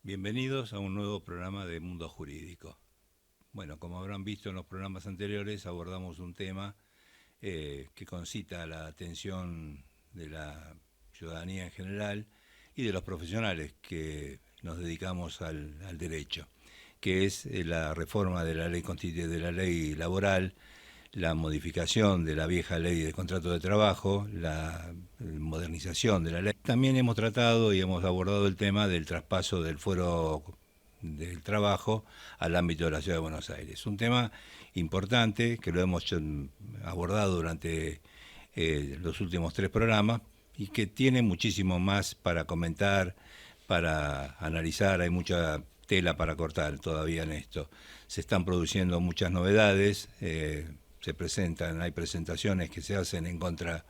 Bienvenidos a un nuevo programa de Mundo Jurídico. Bueno, como habrán visto en los programas anteriores, abordamos un tema que concita la atención de la ciudadanía en general y de los profesionales que nos dedicamos al derecho, que es la reforma de la ley laboral, la modificación de la vieja ley de contrato de trabajo, la modernización de la ley. También hemos tratado y hemos abordado el tema del traspaso del fuero del trabajo al ámbito de la Ciudad de Buenos Aires. Un tema importante que lo hemos abordado durante los últimos 3 programas y que tiene muchísimo más para comentar, para analizar. Hay mucha tela para cortar todavía en esto. Se están produciendo muchas novedades, hay presentaciones que se hacen en contra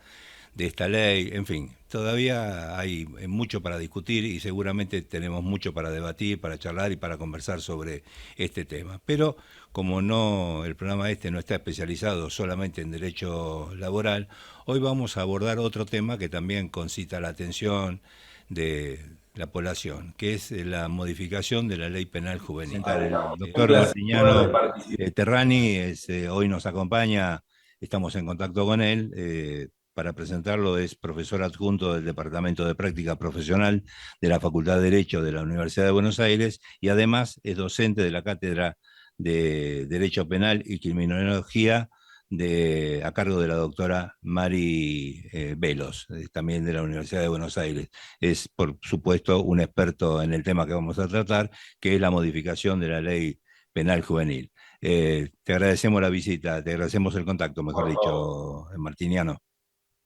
de esta ley, en fin, todavía hay mucho para discutir y seguramente tenemos mucho para debatir, para charlar y para conversar sobre este tema. Pero como el programa no está especializado solamente en derecho laboral, hoy vamos a abordar otro tema que también concita la atención de la población, que es la modificación de la ley penal juvenil. El Un doctor placer poder Martiniano participar. Terrani hoy nos acompaña, estamos en contacto con él. Para presentarlo, es profesor adjunto del Departamento de Práctica Profesional de la Facultad de Derecho de la Universidad de Buenos Aires y además es docente de la Cátedra de Derecho Penal y Criminología a cargo de la doctora Mari Velos, también de la Universidad de Buenos Aires. Es, por supuesto, un experto en el tema que vamos a tratar, que es la modificación de la ley penal juvenil. Te agradecemos la visita, te agradecemos el contacto, mejor Por favor. dicho, Martiniano.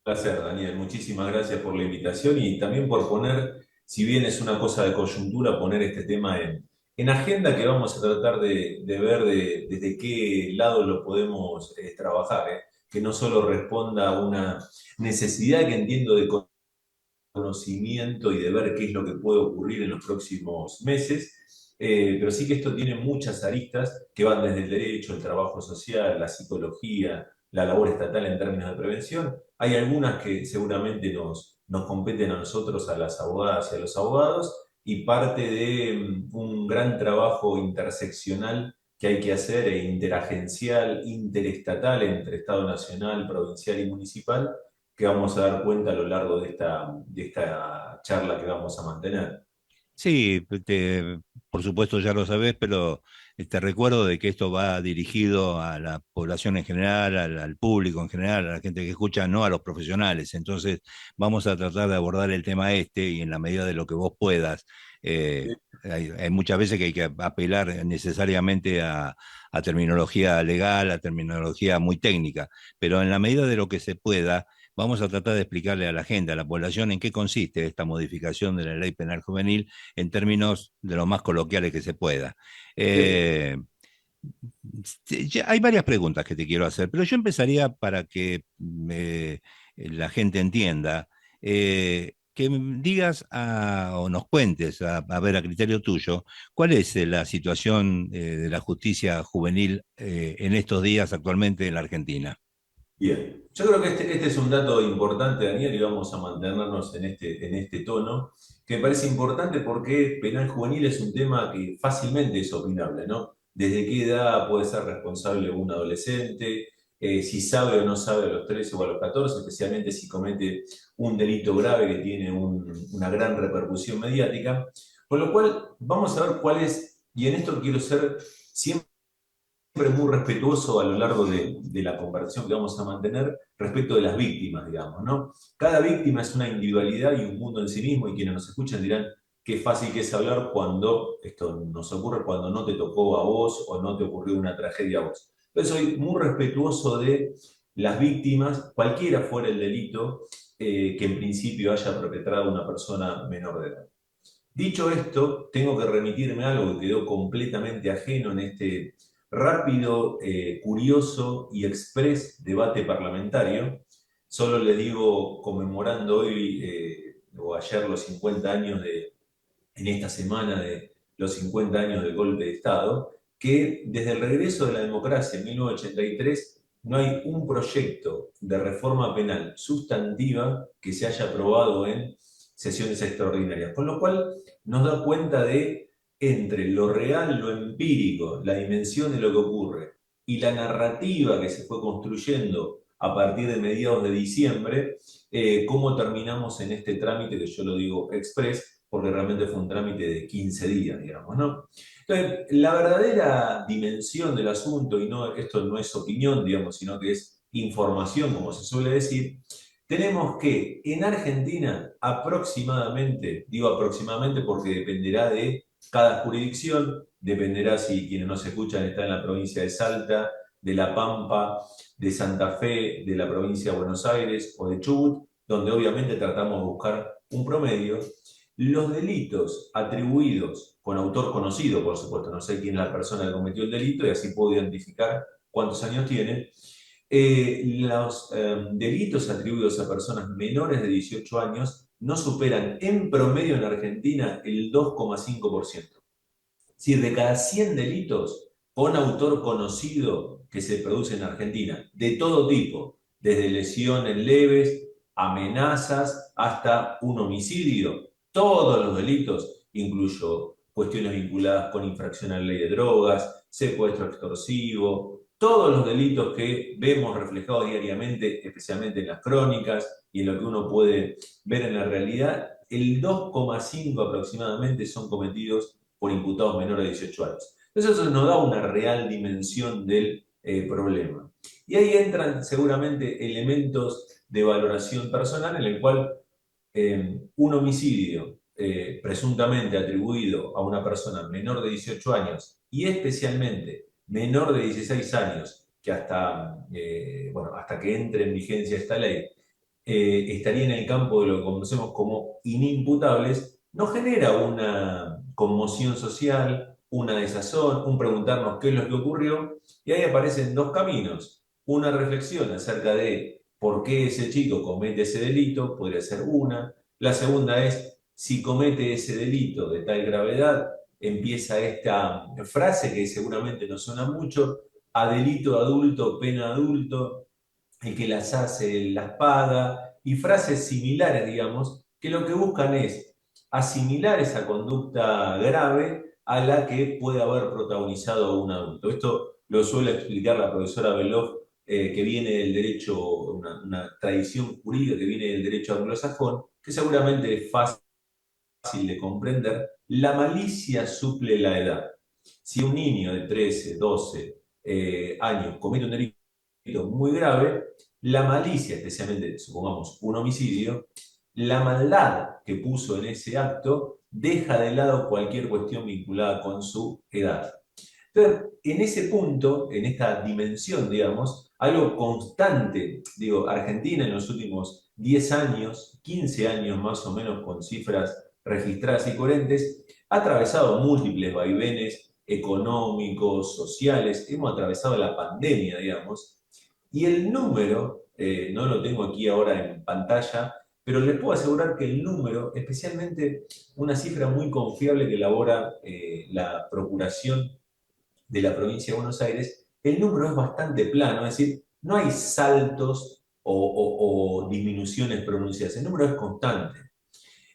Placer, Daniel. Muchísimas gracias por la invitación y también por poner, si bien es una cosa de coyuntura, poner este tema en agenda que vamos a tratar de ver desde qué lado lo podemos trabajar, ¿eh? Que no solo responda a una necesidad que entiendo de conocimiento y de ver qué es lo que puede ocurrir en los próximos meses, pero sí que esto tiene muchas aristas que van desde el derecho, el trabajo social, la psicología, la labor estatal en términos de prevención. Hay algunas que seguramente nos competen a nosotros, a las abogadas y a los abogados, y parte de un gran trabajo interseccional que hay que hacer, interagencial, interestatal, entre Estado Nacional, provincial y municipal, que vamos a dar cuenta a lo largo de esta charla que vamos a mantener. Sí, por supuesto ya lo sabés, pero te recuerdo de que esto va dirigido a la población en general, al público en general, a la gente que escucha, no a los profesionales. Entonces vamos a tratar de abordar el tema y en la medida de lo que vos puedas. Hay muchas veces que hay que apelar necesariamente a terminología legal, a terminología muy técnica, pero en la medida de lo que se pueda, vamos a tratar de explicarle a la gente, a la población, en qué consiste esta modificación de la ley penal juvenil en términos de lo más coloquiales que se pueda. Sí. Eh, Hay varias preguntas que te quiero hacer, pero yo empezaría para que la gente entienda, que digas o nos cuentes, a ver, a criterio tuyo, cuál es la situación de la justicia juvenil en estos días actualmente en la Argentina. Bien, yo creo que este es un dato importante, Daniel, y vamos a mantenernos en este tono, que me parece importante porque penal juvenil es un tema que fácilmente es opinable, ¿no? ¿Desde qué edad puede ser responsable un adolescente? Si sabe o no sabe a los 13 o a los 14, especialmente si comete un delito grave que tiene una gran repercusión mediática. Con lo cual, vamos a ver cuál es, y en esto quiero ser siempre muy respetuoso a lo largo de la conversación que vamos a mantener respecto de las víctimas, digamos, ¿no? Cada víctima es una individualidad y un mundo en sí mismo, y quienes nos escuchan dirán qué fácil que es hablar cuando esto nos ocurre, cuando no te tocó a vos o no te ocurrió una tragedia a vos. Entonces soy muy respetuoso de las víctimas, cualquiera fuera el delito que en principio haya perpetrado una persona menor de edad. Dicho esto, tengo que remitirme a algo que quedó completamente ajeno en este rápido, curioso y express debate parlamentario. Solo le digo, conmemorando hoy o ayer los 50 años en esta semana de los 50 años del golpe de Estado, que desde el regreso de la democracia en 1983 no hay un proyecto de reforma penal sustantiva que se haya aprobado en sesiones extraordinarias. Con lo cual nos da cuenta de entre lo real, lo empírico, la dimensión de lo que ocurre, y la narrativa que se fue construyendo a partir de mediados de diciembre, cómo terminamos en este trámite, que yo lo digo express, porque realmente fue un trámite de 15 días, digamos, ¿no? Entonces, la verdadera dimensión del asunto, y no, esto no es opinión, digamos, sino que es información, como se suele decir, tenemos que en Argentina aproximadamente, digo aproximadamente porque dependerá de cada jurisdicción, dependerá si quienes nos escuchan están en la provincia de Salta, de La Pampa, de Santa Fe, de la provincia de Buenos Aires o de Chubut, donde obviamente tratamos de buscar un promedio. Los delitos atribuidos con autor conocido, por supuesto, no sé quién es la persona que cometió el delito y así puedo identificar cuántos años tiene. Los delitos atribuidos a personas menores de 18 años no superan en promedio en Argentina el 2,5%. Es decir, de cada 100 delitos con autor conocido que se producen en Argentina, de todo tipo, desde lesiones leves, amenazas, hasta un homicidio, todos los delitos, incluyo cuestiones vinculadas con infracción a la ley de drogas, secuestro extorsivo, todos los delitos que vemos reflejados diariamente, especialmente en las crónicas y en lo que uno puede ver en la realidad, el 2,5 aproximadamente son cometidos por imputados menores de 18 años. Entonces eso nos da una real dimensión del problema. Y ahí entran seguramente elementos de valoración personal en el cual un homicidio presuntamente atribuido a una persona menor de 18 años y especialmente menor de 16 años, que bueno, hasta que entre en vigencia esta ley, estaría en el campo de lo que conocemos como inimputables, nos genera una conmoción social, una desazón, un preguntarnos qué es lo que ocurrió, y ahí aparecen dos caminos. Una reflexión acerca de por qué ese chico comete ese delito, podría ser una. La segunda es, si comete ese delito de tal gravedad, empieza esta frase que seguramente nos suena mucho: a delito adulto, pena adulto, el que las hace las paga, y frases similares, digamos, que lo que buscan es asimilar esa conducta grave a la que puede haber protagonizado un adulto. Esto lo suele explicar la profesora Beloff, que viene del derecho, una tradición jurídica que viene del derecho anglosajón, que seguramente es fácil de comprender. La malicia suple la edad. Si un niño de 13, 12 años comete un delito muy grave, la malicia, especialmente, supongamos, un homicidio, la maldad que puso en ese acto deja de lado cualquier cuestión vinculada con su edad. Entonces, en ese punto, en esta dimensión, digamos, algo constante, digo, Argentina en los últimos 10 años, 15 años más o menos, con cifras registradas y coherentes, ha atravesado múltiples vaivenes económicos, sociales, hemos atravesado la pandemia, digamos, y el número, no lo tengo aquí ahora en pantalla, pero les puedo asegurar que el número, especialmente una cifra muy confiable que elabora la Procuración de la provincia de Buenos Aires, el número es bastante plano, es decir, no hay saltos o disminuciones pronunciadas, el número es constante.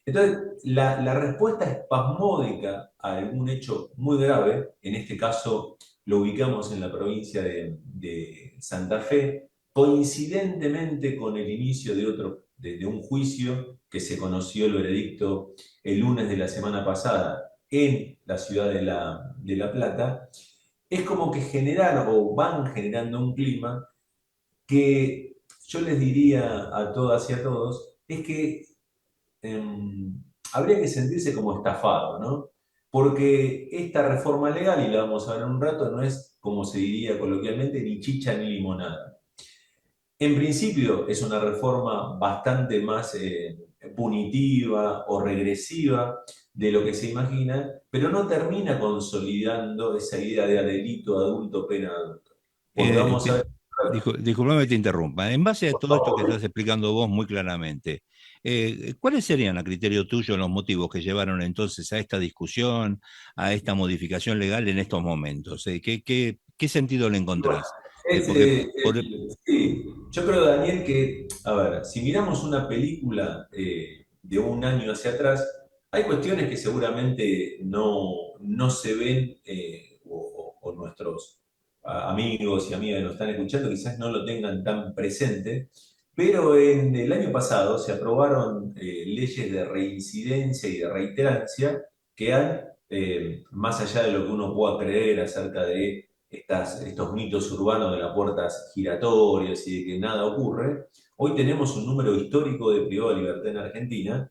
Entonces, la respuesta espasmódica a algún hecho muy grave, en este caso lo ubicamos en la provincia de Santa Fe, coincidentemente con el inicio de un juicio que se conoció el veredicto el lunes de la semana pasada en la ciudad de La Plata, es como que generaron o van generando un clima que yo les diría a todas y a todos, es que habría que sentirse como estafado, ¿no? Porque esta reforma legal, y la vamos a ver en un rato, no es, como se diría coloquialmente, ni chicha ni limonada. En principio es una reforma bastante más punitiva o regresiva de lo que se imagina, pero no termina consolidando esa idea de delito adulto, pena adulto. Porque Eh, vamos a ver, Disculpame que te interrumpa. En base a por todo esto que favor. estás explicando vos muy claramente, ¿cuáles serían, a criterio tuyo, los motivos que llevaron entonces a esta discusión, a esta modificación legal en estos momentos? ¿Qué sentido le Y bueno, encontrás? Porque sí, yo creo, Daniel, que, a ver, si miramos una película de un año hacia atrás, Hay cuestiones que seguramente no se ven, o nuestros amigos y amigas que nos están escuchando quizás no lo tengan tan presente, pero en el año pasado se aprobaron leyes de reincidencia y de reiterancia que han, más allá de lo que uno pueda creer acerca de estos mitos urbanos de las puertas giratorias y de que nada ocurre, hoy tenemos un número histórico de privados de libertad en Argentina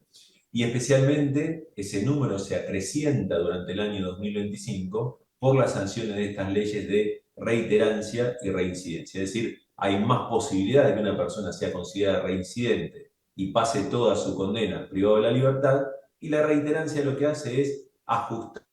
y especialmente ese número se acrecienta durante el año 2025 por las sanciones de estas leyes de reiterancia y reincidencia. Es decir, hay más posibilidad de que una persona sea considerada reincidente y pase toda su condena privado de la libertad, y la reiterancia lo que hace es ajustar,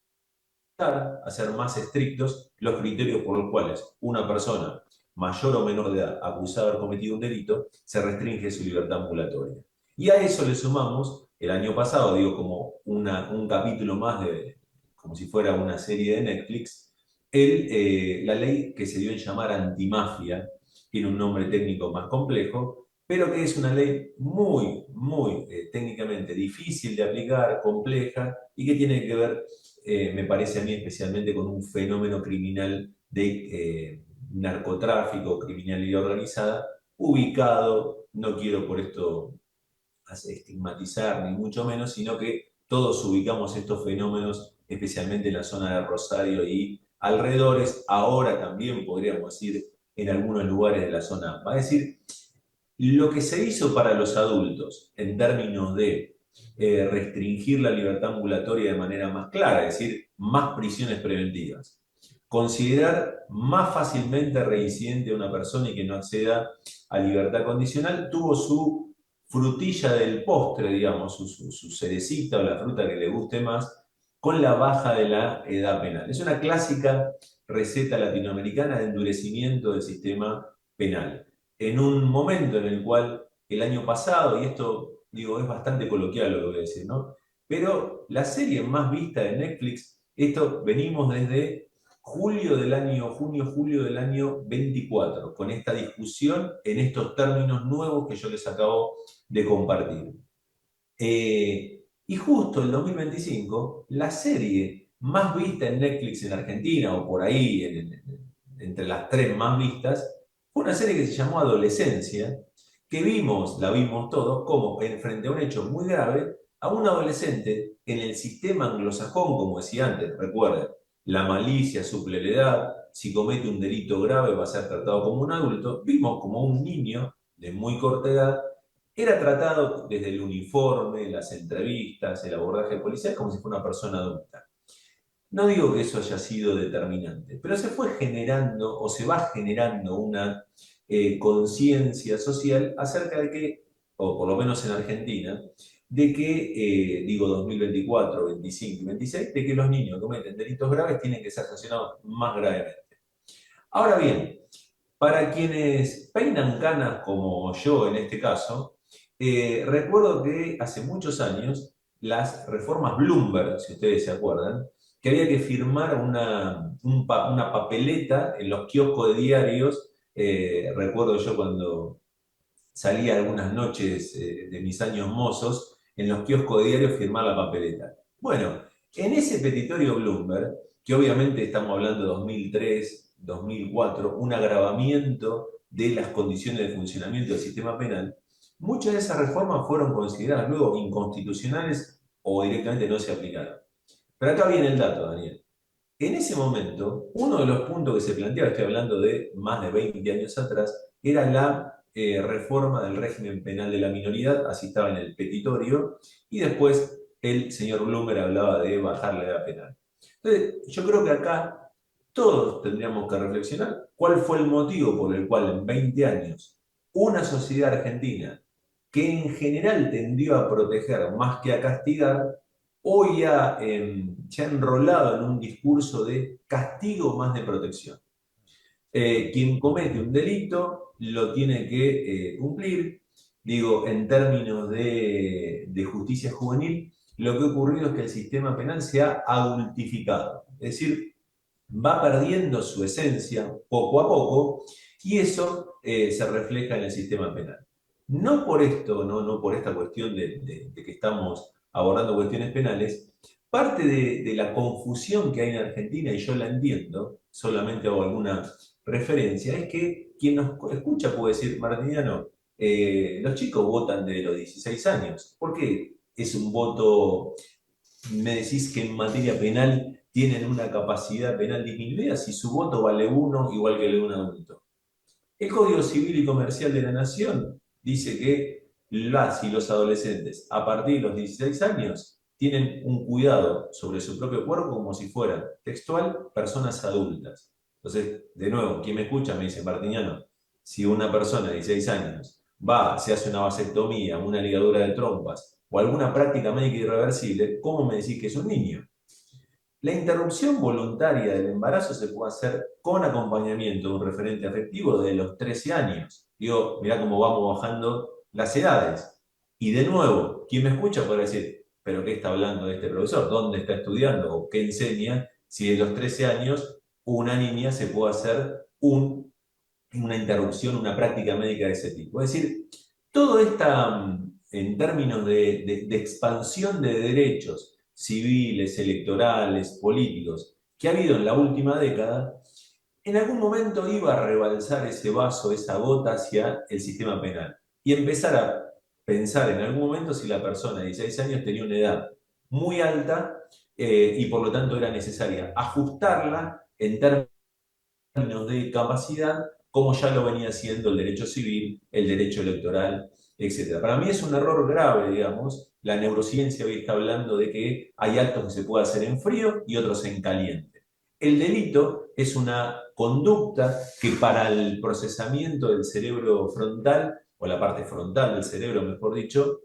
hacer más estrictos los criterios por los cuales una persona mayor o menor de edad acusada de haber cometido un delito se restringe su libertad ambulatoria. Y a eso le sumamos el año pasado, digo, como un capítulo más de, como si fuera una serie de Netflix, la ley que se dio en llamar antimafia, tiene un nombre técnico más complejo, pero que es una ley muy técnicamente difícil de aplicar, compleja, y que tiene que ver, me parece a mí especialmente, con un fenómeno criminal de narcotráfico, criminalidad organizada, ubicado, no quiero por esto estigmatizar ni mucho menos, sino que todos ubicamos estos fenómenos, especialmente en la zona de Rosario y alrededores, ahora también podríamos decir en algunos lugares de la zona. Va a decir, lo que se hizo para los adultos en términos de restringir la libertad ambulatoria de manera más clara, es decir, más prisiones preventivas, considerar más fácilmente reincidente a una persona y que no acceda a libertad condicional, tuvo su frutilla del postre, digamos, su cerecita o la fruta que le guste más, con la baja de la edad penal. Es una clásica receta latinoamericana de endurecimiento del sistema penal en un momento en el cual el año pasado, y esto digo es bastante coloquial lo que voy a decir, ¿no? Pero la serie más vista de Netflix, esto venimos desde junio-julio del año 24, con esta discusión en estos términos nuevos que yo les acabo de compartir. Y justo el 2025, la serie más vista en Netflix en Argentina, o por ahí, entre las tres más vistas, fue una serie que se llamó Adolescencia, que la vimos todos, como frente a un hecho muy grave, a un adolescente en el sistema anglosajón, como decía antes, recuerden, la malicia suple la edad, si comete un delito grave va a ser tratado como un adulto, vimos como un niño de muy corta edad era tratado desde el uniforme, las entrevistas, el abordaje policial como si fuera una persona adulta. No digo que eso haya sido determinante, pero se fue generando o se va generando una conciencia social acerca de que, o por lo menos en Argentina, de que, digo 2024, 25 y 26, de que los niños que cometen delitos graves tienen que ser sancionados más gravemente. Ahora bien, para quienes peinan canas como yo en este caso, recuerdo que hace muchos años las reformas Bloomberg, si ustedes se acuerdan, que había que firmar una papeleta en los kioscos de diarios. Recuerdo yo cuando salía algunas noches de mis años mozos, en los kioscos de diarios firmar la papeleta. Bueno, en ese petitorio Bloomberg, que obviamente estamos hablando de 2003, 2004, un agravamiento de las condiciones de funcionamiento del sistema penal, muchas de esas reformas fueron consideradas luego inconstitucionales o directamente no se aplicaron. Pero acá viene el dato, Daniel. En ese momento, uno de los puntos que se planteaba, estoy hablando de más de 20 años atrás, era la reforma del régimen penal de la minoridad, así estaba en el petitorio, y después el señor Blumer hablaba de bajar la edad penal. Entonces, yo creo que acá todos tendríamos que reflexionar cuál fue el motivo por el cual en 20 años una sociedad argentina que en general tendió a proteger más que a castigar, hoy se ha enrolado en un discurso de castigo más de protección. Quien comete un delito lo tiene que cumplir. Digo, en términos de justicia juvenil, lo que ha ocurrido es que el sistema penal se ha adultificado. Es decir, va perdiendo su esencia poco a poco y eso se refleja en el sistema penal. No por esto, no por esta cuestión de que estamos abordando cuestiones penales, parte de la confusión que hay en Argentina, y yo la entiendo, solamente hago alguna referencia, es que quien nos escucha puede decir, Martiniano, los chicos votan de los 16 años. ¿Por qué es un voto? Me decís que en materia penal tienen una capacidad penal disminuida si su voto vale uno igual que el de un adulto. El Código Civil y Comercial de la Nación dice que las y los adolescentes a partir de los 16 años tienen un cuidado sobre su propio cuerpo como si fueran, textual, personas adultas. Entonces, de nuevo, quien me escucha me dice, Martiniano, si una persona de 16 años va, se hace una vasectomía, una ligadura de trompas o alguna práctica médica irreversible, ¿cómo me decís que es un niño? La interrupción voluntaria del embarazo se puede hacer con acompañamiento de un referente afectivo de los 13 años. Digo, mirá cómo vamos bajando las edades. Y de nuevo, quien me escucha puede decir, ¿pero qué está hablando de este profesor? ¿Dónde está estudiando? ¿O qué enseña? Si de los 13 años una niña se puede hacer una interrupción, una práctica médica de ese tipo. Es decir, todo esta, en términos de expansión de derechos civiles, electorales, políticos, que ha habido en la última década, en algún momento iba a rebalsar ese vaso, esa gota hacia el sistema penal y empezar a pensar en algún momento si la persona de 16 años tenía una edad muy alta y por lo tanto era necesaria ajustarla en términos de capacidad, como ya lo venía haciendo el derecho civil, el derecho electoral, etcétera. Para mí es un error grave, digamos. La neurociencia hoy está hablando de que hay actos que se puede hacer en frío y otros en caliente. El delito es una conducta que para el procesamiento del cerebro frontal, o la parte frontal del cerebro, mejor dicho,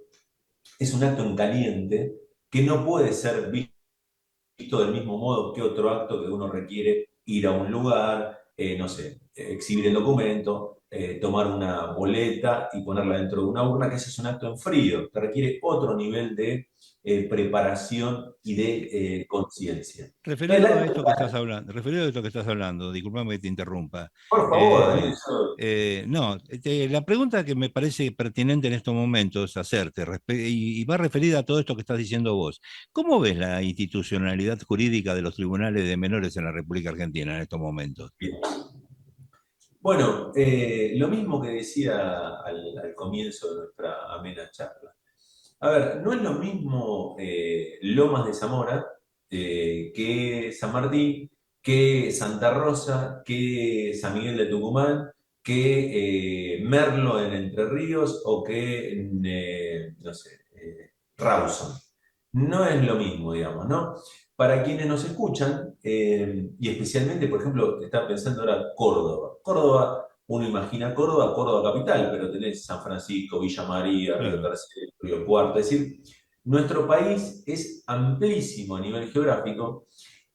es un acto en caliente que no puede ser visto del mismo modo que otro acto que uno requiere ir a un lugar, no sé, exhibir el documento, tomar una boleta y ponerla dentro de una urna, que ese es un acto en frío, que requiere otro nivel de preparación y de conciencia. El Referido a acto, esto que estás hablando, referido a esto que estás hablando, disculpame que te interrumpa. por favor, Daniel, Eh, no, la pregunta que me parece pertinente en estos momentos hacerte, y va referida a todo esto que estás diciendo vos. ¿Cómo ves la institucionalidad jurídica de los tribunales de menores en la República Argentina en estos momentos? bueno, lo mismo que decía al comienzo de nuestra amena charla. A ver, no es lo mismo Lomas de Zamora que San Martín, que Santa Rosa, que San Miguel de Tucumán, que Merlo en Entre Ríos o que, no sé, Rawson. No es lo mismo, digamos, ¿no? Para quienes nos escuchan, y especialmente, por ejemplo, estaba pensando ahora Córdoba. Córdoba, uno imagina Córdoba, Córdoba capital, pero tenés San Francisco, Villa María, Río Claro. Tercero, Río Cuarto. Es decir, nuestro país es amplísimo a nivel geográfico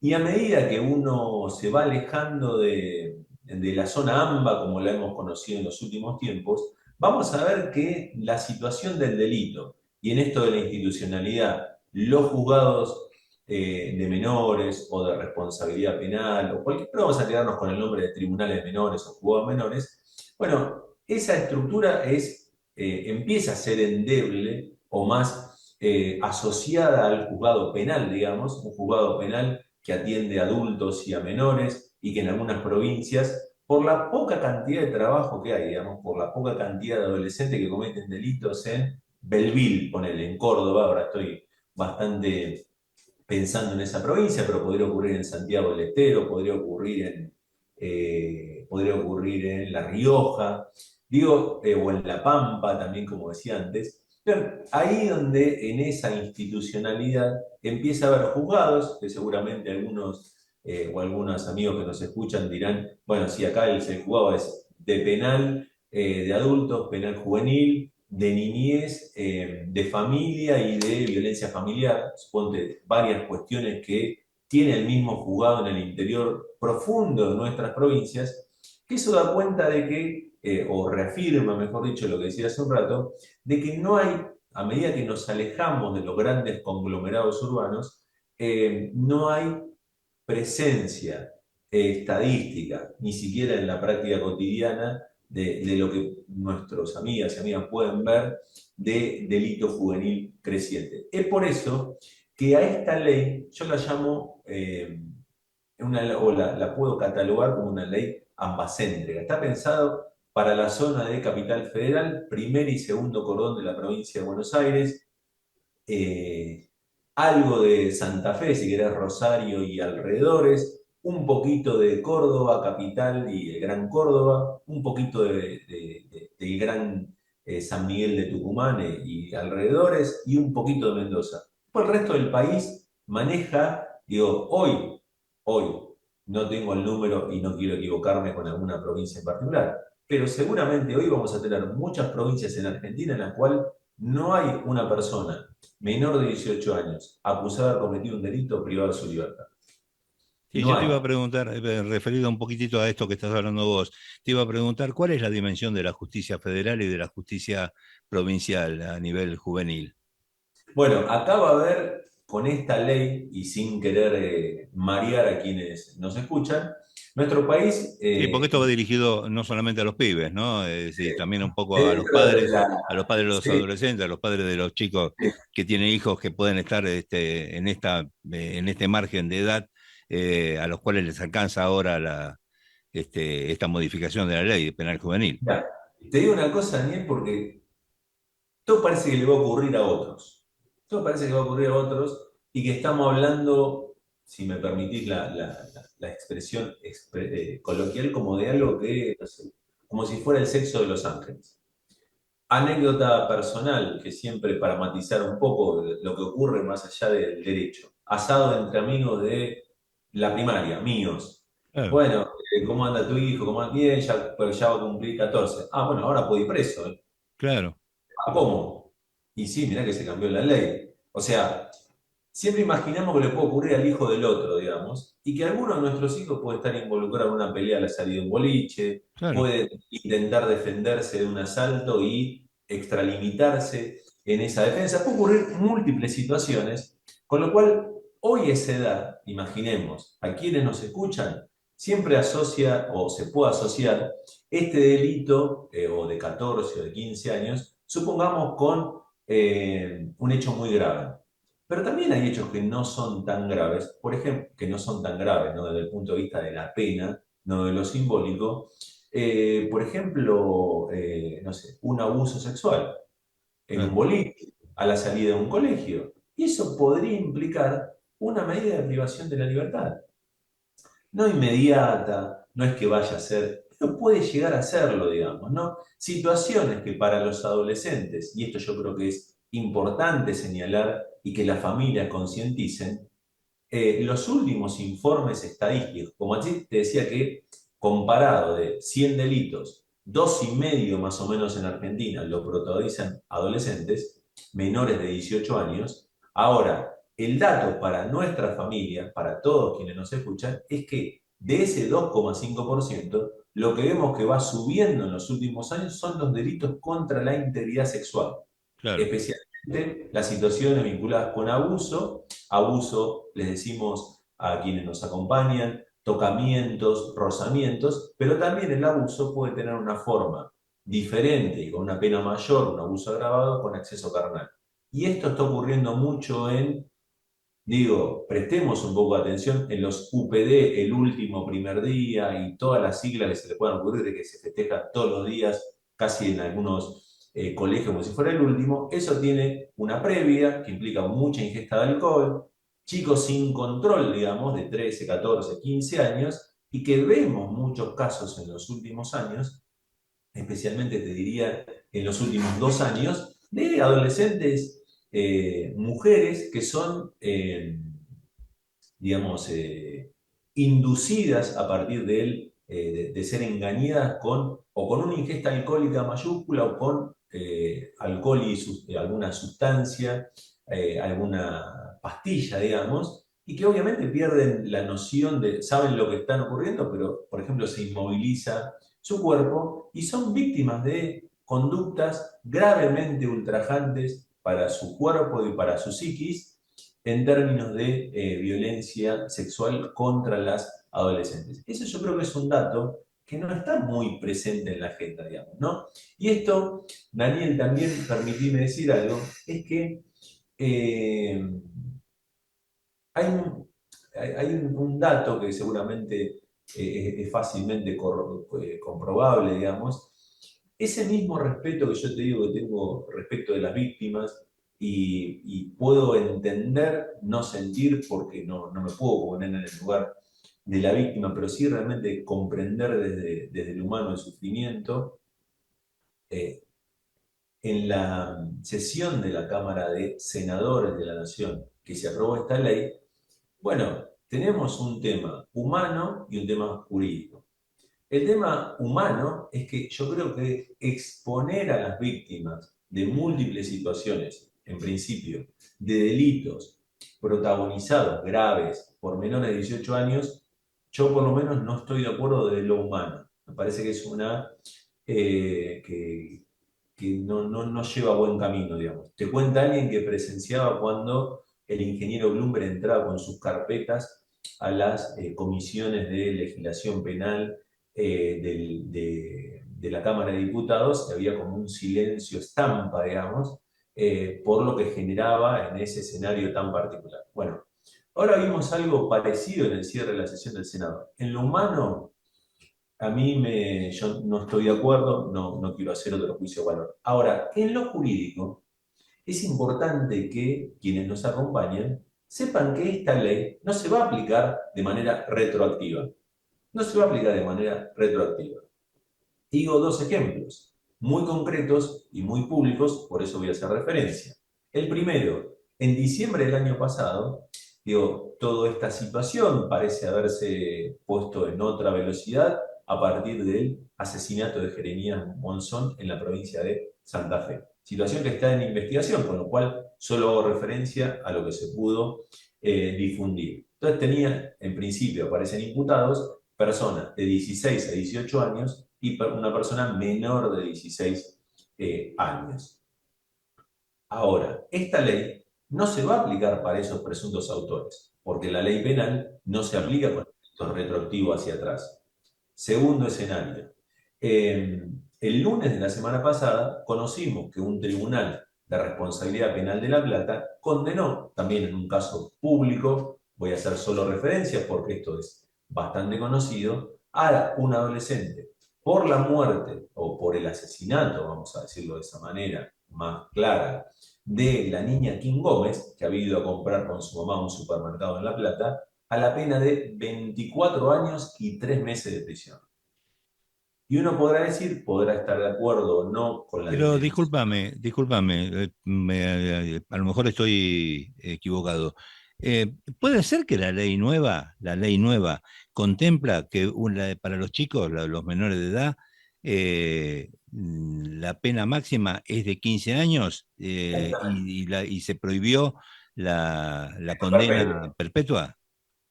y a medida que uno se va alejando de la zona AMBA, como la hemos conocido en los últimos tiempos, vamos a ver que la situación del delito y en esto de la institucionalidad, los juzgados de menores o de responsabilidad penal, o cualquier, pero vamos a quedarnos con el nombre de tribunales de menores o juzgados menores, bueno, esa estructura empieza a ser endeble o más asociada al juzgado penal, digamos, un juzgado penal que atiende a adultos y a menores y que en algunas provincias, por la poca cantidad de trabajo que hay, digamos, por la poca cantidad de adolescentes que cometen delitos en Belville, ponele, en Córdoba, ahora estoy bastante pensando en esa provincia, pero podría ocurrir en Santiago del Estero, podría ocurrir en La Rioja, digo, o en La Pampa también, como decía antes. Pero ahí donde en esa institucionalidad empieza a haber juzgados, que seguramente algunos o algunos amigos que nos escuchan dirán, bueno, si acá el juzgado es de penal, de adultos, penal juvenil, de niñez, de familia y de violencia familiar, suponte varias cuestiones que tiene el mismo juzgado en el interior profundo de nuestras provincias, que eso da cuenta de que, o reafirma, mejor dicho, lo que decía hace un rato, de que no hay, a medida que nos alejamos de los grandes conglomerados urbanos, no hay presencia estadística, ni siquiera en la práctica cotidiana, de lo que nuestros amigas y amigas pueden ver de delito juvenil creciente. Es por eso que a esta ley yo la llamo, o la puedo catalogar como una ley ambacéntrica. Está pensado para la zona de Capital Federal, primer y segundo cordón de la provincia de Buenos Aires, eh, algo de Santa Fe, si querés, Rosario y alrededores, un poquito de Córdoba, capital y el Gran Córdoba, un poquito del Gran San Miguel de Tucumán y alrededores, y un poquito de Mendoza. Pues el resto del país maneja, digo, hoy, no tengo el número y no quiero equivocarme con alguna provincia en particular, pero seguramente hoy vamos a tener muchas provincias en Argentina en las cuales no hay una persona menor de 18 años acusada de haber cometido un delito privado de su libertad. Sí, No yo te hay. iba a preguntar, referido un poquitito a esto que estás hablando vos, te iba a preguntar cuál es la dimensión de la justicia federal y de la justicia provincial a nivel juvenil. Bueno, acá va a haber, con esta ley, y sin querer marear a quienes nos escuchan, nuestro país, Sí, porque esto va dirigido no solamente a los pibes, ¿no? Sí, también un poco dentro de la... a los padres de los Sí, adolescentes, a los padres de los chicos sí, que tienen hijos que pueden estar en este margen de edad, a los cuales les alcanza ahora esta modificación de la ley penal juvenil. mira, te digo una cosa, Daniel, porque todo parece que le va a ocurrir a otros. Todo parece que va a ocurrir a otros y que estamos hablando, si me permitís la expresión coloquial, como de algo que, no sé, como si fuera el sexo de los ángeles. Anécdota personal, que siempre para matizar un poco lo que ocurre más allá del derecho. Asado entre amigos de la primaria, míos. Claro, Bueno, ¿cómo anda tu hijo? ¿Cómo anda bien? Ya, pero ya va a cumplir 14. Ah, bueno, ahora puede ir preso. ¿Eh? claro, Ah, ¿cómo? Y sí, mirá que se cambió la ley. O sea, siempre imaginamos que le puede ocurrir al hijo del otro, digamos, y que alguno de nuestros hijos puede estar involucrado en una pelea a la salida de un boliche, claro. puede intentar defenderse de un asalto y extralimitarse en esa defensa. Puede ocurrir múltiples situaciones, con lo cual hoy esa edad, imaginemos, a quienes nos escuchan, siempre asocia o se puede asociar este delito o de 14 o de 15 años, supongamos con un hecho muy grave. Pero también hay hechos que no son tan graves, por ejemplo, que no son tan graves, ¿no? Desde el punto de vista de la pena, no de lo simbólico. Por ejemplo, no sé, un abuso sexual en un Claro. boliche, a la salida de un colegio. Y eso podría implicar una medida de privación de la libertad. No inmediata, no es que vaya a ser, pero puede llegar a serlo, digamos, ¿no? Situaciones que para los adolescentes, y esto yo creo que es importante señalar y que las familias concienticen, los últimos informes estadísticos, como así te decía que comparado de 100 delitos, dos y medio más o menos en Argentina lo protagonizan adolescentes menores de 18 años. Ahora, el dato para nuestra familia, para todos quienes nos escuchan, es que de ese 2,5%, lo que vemos que va subiendo en los últimos años son los delitos contra la integridad sexual, Claro. especialmente las situaciones vinculadas con abuso. Abuso, les decimos a quienes nos acompañan, tocamientos, rozamientos, pero también el abuso puede tener una forma diferente y con una pena mayor, un abuso agravado con acceso carnal. Y esto está ocurriendo mucho digo, prestemos un poco de atención en los UPD, el último primer día y todas las siglas que se le puedan ocurrir de que se festeja todos los días, casi en algunos colegios como si fuera el último. Eso tiene una previa que implica mucha ingesta de alcohol, chicos sin control, digamos, de 13, 14, 15 años, y que vemos muchos casos en los últimos años, especialmente te diría en los últimos 2 años, de adolescentes, mujeres que son, digamos, inducidas a partir de ser engañadas o con una ingesta alcohólica mayúscula o con alcohol y alguna sustancia, alguna pastilla, digamos, y que obviamente pierden la noción de, saben lo que están ocurriendo, pero por ejemplo se inmoviliza su cuerpo y son víctimas de conductas gravemente ultrajantes para su cuerpo y para su psiquis en términos de violencia sexual contra las adolescentes. Eso yo creo que es un dato que no está muy presente en la agenda, digamos, ¿no? Y esto, Daniel, también permitíme decir algo, es que eh, hay un dato que seguramente es fácilmente comprobable, digamos. Ese mismo respeto que yo te digo que tengo respecto de las víctimas y puedo entender, no sentir, porque no me puedo poner en el lugar de la víctima, pero sí realmente comprender desde el humano el sufrimiento. eh, en la sesión de la Cámara de Senadores de la Nación que se aprobó esta ley, bueno, tenemos un tema humano y un tema jurídico. El tema humano es que yo creo que exponer a las víctimas de múltiples situaciones, en principio, de delitos protagonizados graves por menores de 18 años, yo por lo menos no estoy de acuerdo de lo humano. Me parece que es una que no lleva buen camino, digamos. Te cuenta alguien que presenciaba cuando el ingeniero Bloomberg entraba con sus carpetas a las comisiones de legislación penal de la Cámara de Diputados, y había como un silencio estampa, digamos, por lo que generaba en ese escenario tan particular. Bueno, ahora vimos algo parecido en el cierre de la sesión del Senado. En lo humano, yo no estoy de acuerdo, no quiero hacer otro juicio de valor. Ahora, en lo jurídico, es importante que quienes nos acompañan sepan que esta ley no se va a aplicar de manera retroactiva. No se va a aplicar de manera retroactiva. Digo dos ejemplos muy concretos y muy públicos, por eso voy a hacer referencia. El primero, en diciembre del año pasado, digo, toda esta situación parece haberse puesto en otra velocidad a partir del asesinato de Jeremías Monzón en la provincia de Santa Fe. Situación que está en investigación, con lo cual solo hago referencia a lo que se pudo difundir. Entonces tenía, en principio, aparecen imputados personas de 16 a 18 años y una persona menor de 16 años. Ahora, esta ley no se va a aplicar para esos presuntos autores, porque la ley penal no se aplica con efectos retroactivos hacia atrás. Segundo escenario. El lunes de la semana pasada conocimos que un tribunal de responsabilidad penal de La Plata condenó, también en un caso público, voy a hacer solo referencias porque esto es bastante conocido, a un adolescente por la muerte o por el asesinato, vamos a decirlo de esa manera más clara, de la niña Kim Gómez, que había ido a comprar con su mamá a un supermercado en La Plata, a la pena de 24 años y 3 meses de prisión. Y uno podrá decir, podrá estar de acuerdo o no con la Pero detención. discúlpame, a lo mejor estoy equivocado. ¿Puede ser que la ley nueva, contempla que para los chicos, los menores de edad, la pena máxima es de 15 años y se prohibió la condena Perfecto. perpetua?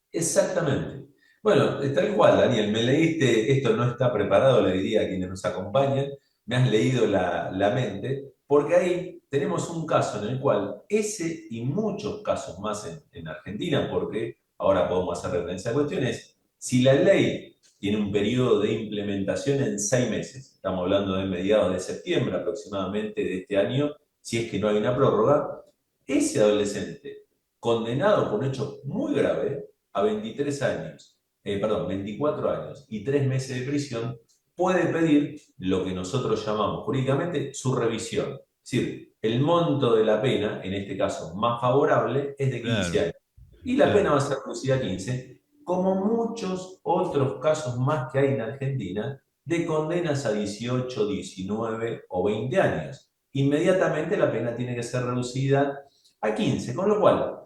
Exactamente. Bueno, tal cual, Daniel, me leíste, esto no está preparado, le diría a quienes nos acompañan, me has leído la mente, porque ahí tenemos un caso en el cual ese y muchos casos más en Argentina, porque ahora podemos hacer referencia a cuestiones, si la ley tiene un periodo de implementación en 6 meses, estamos hablando de mediados de septiembre aproximadamente de este año, si es que no hay una prórroga, ese adolescente condenado por un hecho muy grave, a 23 años, 24 años y 3 meses de prisión, puede pedir lo que nosotros llamamos jurídicamente su revisión. Es decir, el monto de la pena, en este caso más favorable, es de 15 Claro, años. Y la pena claro. va a ser reducida a 15, como muchos otros casos más que hay en Argentina, de condenas a 18, 19 o 20 años. Inmediatamente la pena tiene que ser reducida a 15, con lo cual,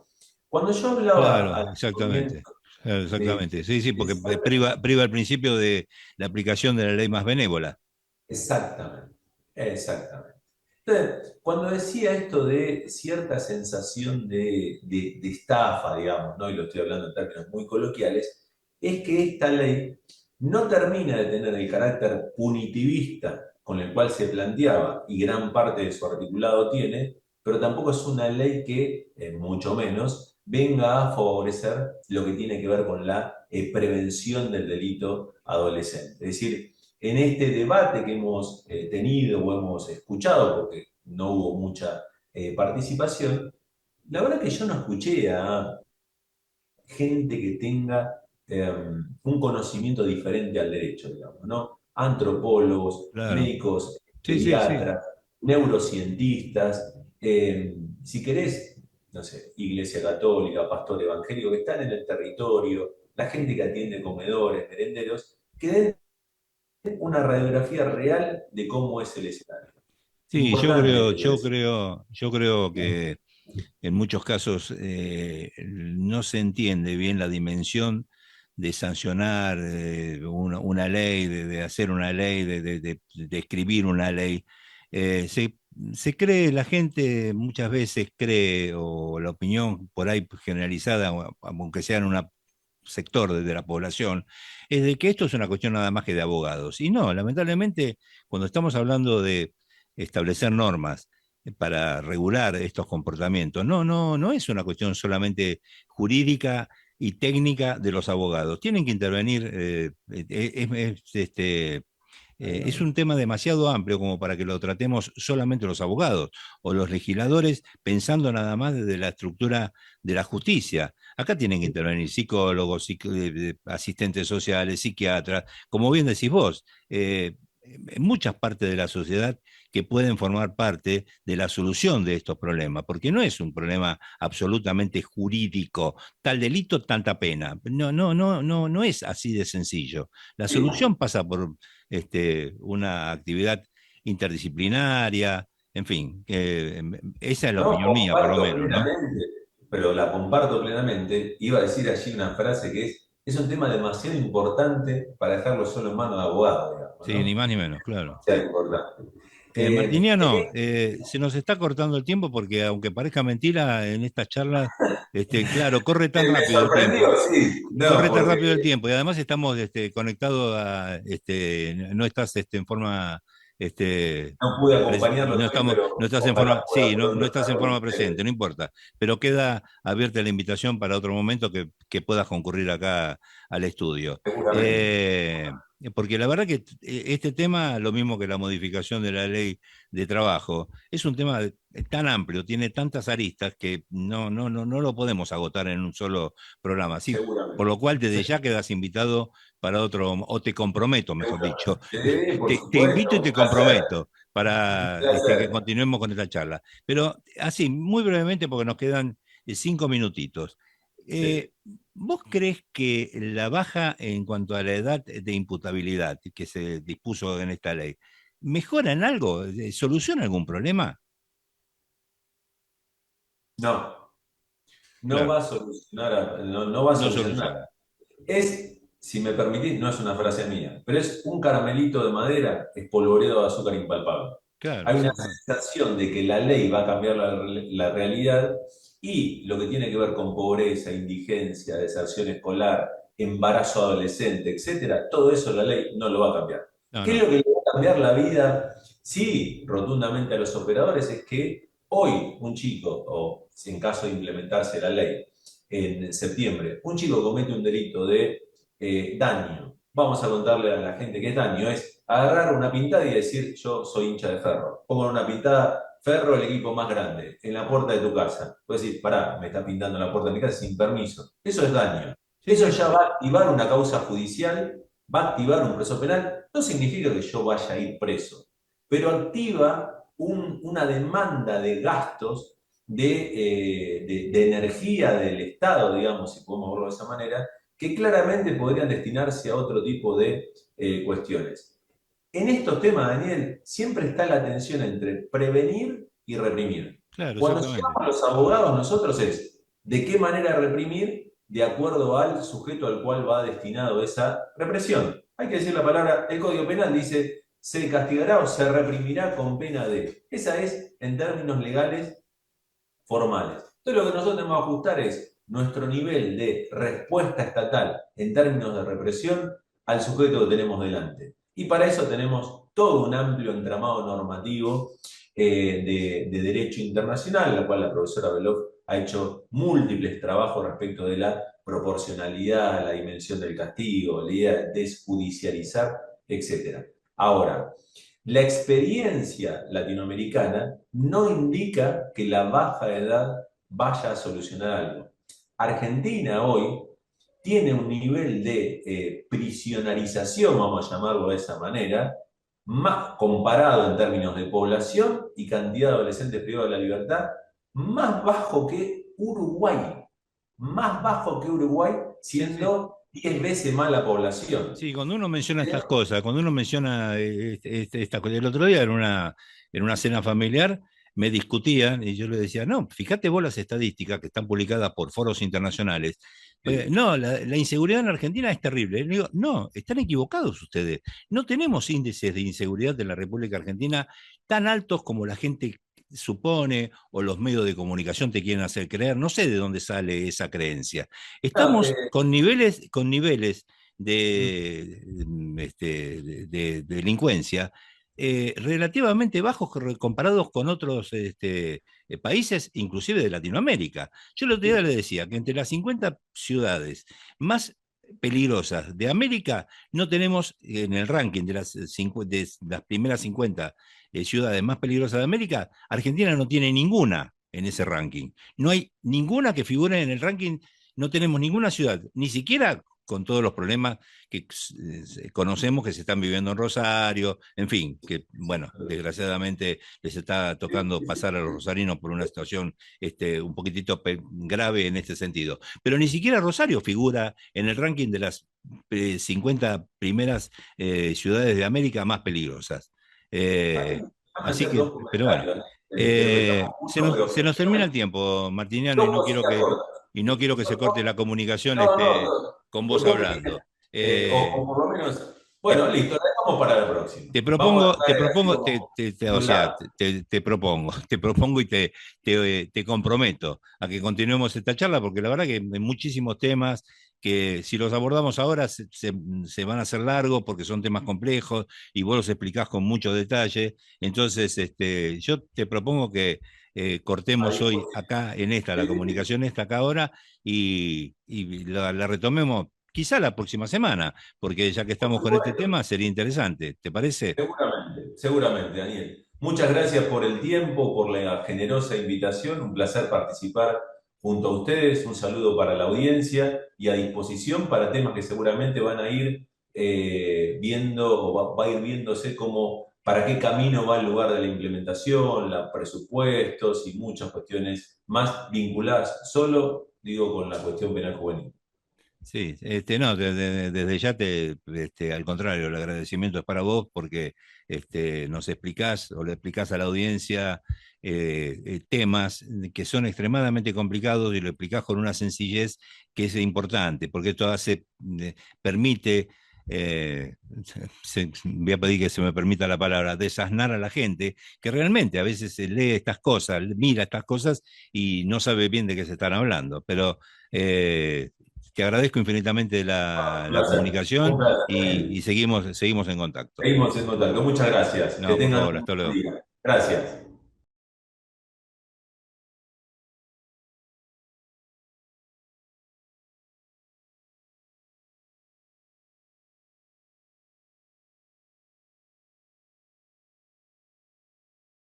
cuando yo hablaba Claro, al exactamente. movimiento Claro, de... exactamente. Sí, sí, porque Exactamente, priva al principio de la aplicación de la ley más benévola. exactamente, exactamente. Entonces, cuando decía esto de cierta sensación de estafa, digamos, ¿no? Y lo estoy hablando en términos muy coloquiales, es que esta ley no termina de tener el carácter punitivista con el cual se planteaba, y gran parte de su articulado tiene, pero tampoco es una ley que, mucho menos, venga a favorecer lo que tiene que ver con la prevención del delito adolescente. Es decir, en este debate que hemos tenido o hemos escuchado, porque no hubo mucha participación, la verdad que yo no escuché a gente que tenga un conocimiento diferente al derecho, digamos, ¿no? Antropólogos, Claro. médicos, Sí, sí, sí. pediatras, neurocientistas, si querés, no sé, Iglesia Católica, pastor evangélico, que están en el territorio, la gente que atiende comedores, merenderos, que den una radiografía real de cómo es el escenario. Sí, Importante esto que decís. yo creo que en muchos casos no se entiende bien la dimensión de sancionar una ley, de hacer una ley, de escribir una ley. Eh, se, se cree, la gente muchas veces cree, o la opinión por ahí generalizada, aunque sea en un sector de la población, es de que esto es una cuestión nada más que de abogados. Y no, lamentablemente, cuando estamos hablando de establecer normas, para regular estos comportamientos. No es una cuestión solamente jurídica y técnica de los abogados. Tienen que intervenir, es un tema demasiado amplio como para que lo tratemos solamente los abogados o los legisladores pensando nada más desde la estructura de la justicia. Acá tienen que intervenir psicólogos, asistentes sociales, psiquiatras, como bien decís vos. En muchas partes de la sociedad que pueden formar parte de la solución de estos problemas, porque no es un problema absolutamente jurídico, tal delito, tanta pena. No es así de sencillo. La Sí, solución pasa por una actividad interdisciplinaria, en fin, esa es la no, opinión mía, por lo comparto menos, ¿no? plenamente, pero la comparto plenamente. Iba a decir allí una frase que es un tema demasiado importante para dejarlo solo en manos de abogados, digamos, Sí, ni ¿no? más ni menos, claro. Demasiado importante. En Martiniano, se nos está cortando el tiempo porque aunque parezca mentira, en estas charlas, claro, corre tan me rápido el sorprendió, tiempo. sí, no, Corre tan porque rápido el tiempo y además estamos conectados a, no estás en forma, no pude acompañarlos no hoy, estamos, pero no estás en ojalá forma, pueda sí, no pronto estás estar en con forma ustedes. presente, no importa, pero queda abierta la invitación para otro momento que puedas concurrir acá al estudio. Seguramente. Eh, Porque la verdad que este tema, lo mismo que la modificación de la ley de trabajo, es un tema tan amplio, tiene tantas aristas que no lo podemos agotar en un solo programa. Sí, por Seguramente. lo cual desde ya quedas invitado para otro, o te comprometo, mejor dicho. Seguramente. Sí, por Te invito y supuesto, un te placer, comprometo un para que placer. continuemos con esta charla. Pero así, muy brevemente, porque nos quedan 5 minutitos. Sí. Eh, ¿Vos crees que la baja en cuanto a la edad de imputabilidad que se dispuso en esta ley mejora en algo? ¿Soluciona algún problema? No, no Claro, va a solucionar, no va a no solucionar soluciona. nada. Es, si me permitís, no es una frase mía, pero es un caramelito de madera espolvoreado de azúcar impalpable. Claro, Hay una exactamente. sensación de que la ley va a cambiar la realidad y lo que tiene que ver con pobreza, indigencia, deserción escolar, embarazo adolescente, etcétera, todo eso la ley no lo va a cambiar. No, ¿Qué es no. lo que le va a cambiar la vida? Sí, rotundamente a los operadores, es que hoy un chico, o en caso de implementarse la ley, en septiembre, un chico comete un delito de daño. Vamos a contarle a la gente qué es daño. Es agarrar una pintada y decir, yo soy hincha de Ferro. Pongo una pintada, Ferro, el equipo más grande, en la puerta de tu casa. Puedes decir, pará, me está pintando en la puerta de mi casa sin permiso. Eso es daño. Sí, Eso sí, ya va a activar una causa judicial, va a activar un proceso penal. No significa que yo vaya a ir preso, pero activa una demanda de gastos de energía del Estado, digamos, si podemos verlo de esa manera, que claramente podrían destinarse a otro tipo de cuestiones. En estos temas, Daniel, siempre está la tensión entre prevenir y reprimir. claro, Cuando exactamente. llegamos a los abogados, nosotros es de qué manera reprimir de acuerdo al sujeto al cual va destinado esa represión. Hay que decir la palabra, el Código Penal dice, se castigará o se reprimirá con pena de. Esa es, en términos legales, formales. Entonces lo que nosotros tenemos que ajustar es nuestro nivel de respuesta estatal en términos de represión al sujeto que tenemos delante. Y para eso tenemos todo un amplio entramado normativo de derecho internacional, la cual la profesora Beloff ha hecho múltiples trabajos respecto de la proporcionalidad, la dimensión del castigo, la idea de desjudicializar, etc. Ahora, la experiencia latinoamericana no indica que la baja edad vaya a solucionar algo. Argentina hoy tiene un nivel de prisionarización, vamos a llamarlo de esa manera, más comparado en términos de población y cantidad de adolescentes privados de la libertad, más bajo que Uruguay. Más bajo que Uruguay, Sí, sí. siendo 10 veces más la población. Sí, cuando uno menciona estas cosas, cuando uno menciona esta cosa, el otro día en una cena familiar me discutían y yo le decía, no, fíjate vos las estadísticas que están publicadas por foros internacionales. Sí. No, la inseguridad en Argentina es terrible. Y le digo, no, están equivocados ustedes. No tenemos índices de inseguridad en la República Argentina tan altos como la gente supone o los medios de comunicación te quieren hacer creer. No sé de dónde sale esa creencia. No, Estamos con niveles mm, de delincuencia relativamente bajos comparados con otros países, inclusive de Latinoamérica. Yo el otro día sí, le decía que entre las 50 ciudades más peligrosas de América no tenemos en el ranking de las primeras 50 ciudades más peligrosas de América, Argentina no tiene ninguna en ese ranking. No hay ninguna que figure en el ranking, no tenemos ninguna ciudad, ni siquiera con todos los problemas que conocemos que se están viviendo en Rosario, en fin, que bueno, desgraciadamente les está tocando pasar a los rosarinos por una situación un poquitito grave en este sentido. Pero ni siquiera Rosario figura en el ranking de las 50 primeras ciudades de América más peligrosas. Ahí, Eh, déjame Así hacer que, dos pero bueno, comentarios, te retomo uno, pero se nos termina el primero, tiempo, Martiniano, dos cositas cortas. y no quiero que se corte la comunicación No, no, con vos dos pequeñas. hablando. O por lo menos, Te, bueno, listo, la dejamos para la próxima. te Vamos a propongo, te traer así propongo, como o un sea, lado. te propongo, te propongo y te comprometo a que continuemos esta charla, porque la verdad que hay muchísimos temas que si los abordamos ahora se van a hacer largos porque son temas complejos y vos los explicás con mucho detalle. Entonces, yo te propongo que A cortemos hoy disposición. acá en esta, la Sí, sí, sí. comunicación esta acá ahora, y la retomemos quizá la próxima semana porque ya que Por estamos con este supuesto. tema, sería interesante. ¿Te parece? Seguramente, seguramente, Daniel. Muchas gracias por el tiempo, por la generosa invitación. Un placer participar junto a ustedes. Un saludo para la audiencia y a disposición para temas que seguramente van a ir viendo o va a ir viéndose como para qué camino va el lugar de la implementación, los presupuestos y muchas cuestiones más vinculadas solo, digo, con la cuestión penal juvenil. Sí, no, desde ya al contrario, el agradecimiento es para vos porque nos explicás o le explicás a la audiencia temas que son extremadamente complicados y lo explicás con una sencillez que es importante, porque esto permite, eh, voy a pedir que se me permita la palabra, desasnar a la gente que realmente a veces lee estas cosas, mira estas cosas y no sabe bien de qué se están hablando, pero eh, te agradezco infinitamente Un la placer, un comunicación placer. y seguimos en contacto. Seguimos en contacto. Muchas gracias. Que No, por tengan favor, un hasta buen luego. día. Gracias.